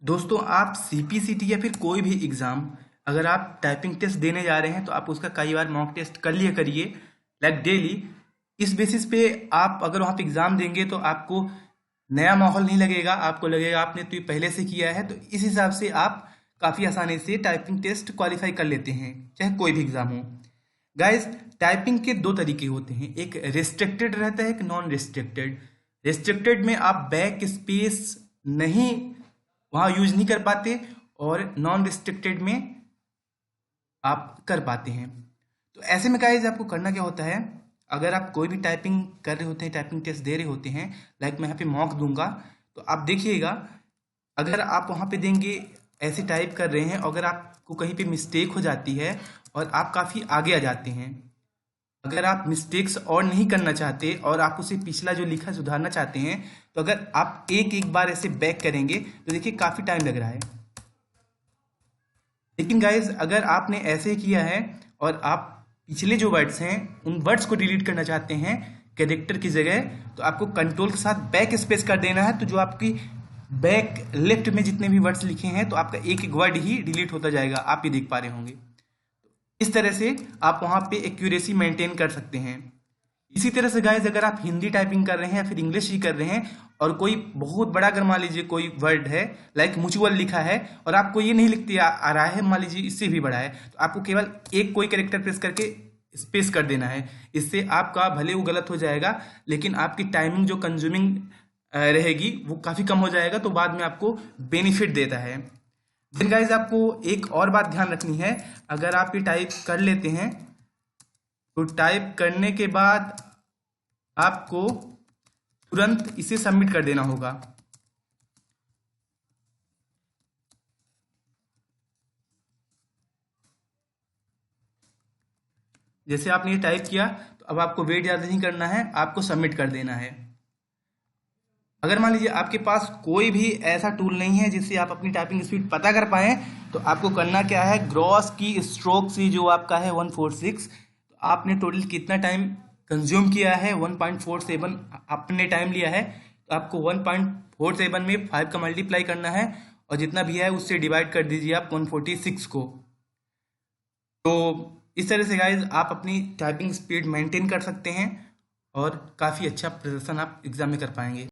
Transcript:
दोस्तों आप सीपीसीटी या फिर कोई भी एग्ज़ाम अगर आप टाइपिंग टेस्ट देने जा रहे हैं तो आप उसका कई बार मॉक टेस्ट कर लिया करिए, लाइक डेली। इस बेसिस पे आप अगर वहाँ पे एग्ज़ाम देंगे तो आपको नया माहौल नहीं लगेगा, आपको लगेगा आपने तो ये पहले से किया है। तो इस हिसाब से आप काफ़ी आसानी से टाइपिंग टेस्ट क्वालिफाई कर लेते हैं, चाहे कोई भी एग्ज़ाम हो। गाइस, टाइपिंग के दो तरीके होते हैं, एक रिस्ट्रिक्टेड रहता है, एक नॉन रिस्ट्रिक्टेड। रिस्ट्रिक्टेड में आप बैक स्पेस नहीं वहाँ यूज नहीं कर पाते, और नॉन रिस्ट्रिक्टेड में आप कर पाते हैं। तो ऐसे में गाइस आपको करना क्या होता है, अगर आप कोई भी टाइपिंग कर रहे होते हैं, टाइपिंग टेस्ट दे रहे होते हैं, लाइक मैं यहाँ पे मॉक दूंगा, तो आप देखिएगा अगर आप वहाँ पे देंगे ऐसे टाइप कर रहे हैं, अगर आपको कहीं पे मिस्टेक हो जाती है और आप काफ़ी आगे आ जाते हैं, अगर आप मिस्टेक्स और नहीं करना चाहते और आप उसे पिछला जो लिखा सुधारना चाहते हैं, तो अगर आप एक एक बार ऐसे बैक करेंगे तो देखिए काफ़ी टाइम लग रहा है। लेकिन गाइज अगर आपने ऐसे किया है और आप पिछले जो वर्ड्स हैं उन वर्ड्स को डिलीट करना चाहते हैं कैरेक्टर की जगह, तो आपको कंट्रोल के साथ बैक स्पेस कर देना है। तो जो आपकी बैक लेफ्ट में जितने भी वर्ड्स लिखे हैं तो आपका एक एक वर्ड ही डिलीट होता जाएगा, आप ये देख पा रहे होंगे। इस तरह से आप वहाँ पे एक्यूरेसी मेंटेन कर सकते हैं। इसी तरह से गाइज अगर आप हिंदी टाइपिंग कर रहे हैं या फिर इंग्लिश ही कर रहे हैं और कोई बहुत बड़ा, अगर मान लीजिए कोई वर्ड है लाइक म्यूचुअल लिखा है और आपको ये नहीं लिखते आ रहा है, मान लीजिए इससे भी बड़ा है, तो आपको केवल एक कोई कैरेक्टर प्रेस करके स्पेस कर देना है। इससे आपका भले वो गलत हो जाएगा लेकिन आपकी टाइमिंग जो कंज्यूमिंग रहेगी वो काफ़ी कम हो जाएगा, तो बाद में आपको बेनिफिट देता है। देन गाइज आपको एक और बात ध्यान रखनी है, अगर आप ये टाइप कर लेते हैं तो टाइप करने के बाद आपको तुरंत इसे सबमिट कर देना होगा। जैसे आपने ये टाइप किया तो अब आपको वेट ज़्यादा नहीं करना है, आपको सबमिट कर देना है। अगर मान लीजिए आपके पास कोई भी ऐसा टूल नहीं है जिससे आप अपनी टाइपिंग स्पीड पता कर पाएँ, तो आपको करना क्या है, ग्रॉस की स्ट्रोक से जो आपका है 146, तो आपने टोटल कितना टाइम कंज्यूम किया है 1.47 आपने टाइम लिया है, तो आपको 1.47 में 5 का मल्टीप्लाई करना है और जितना भी है उससे डिवाइड कर दीजिए आप 146 को। तो इस तरह से गाइज आप अपनी टाइपिंग स्पीड मेंटेन कर सकते हैं और काफ़ी अच्छा प्रदर्शन आप एग्जाम में कर पाएंगे।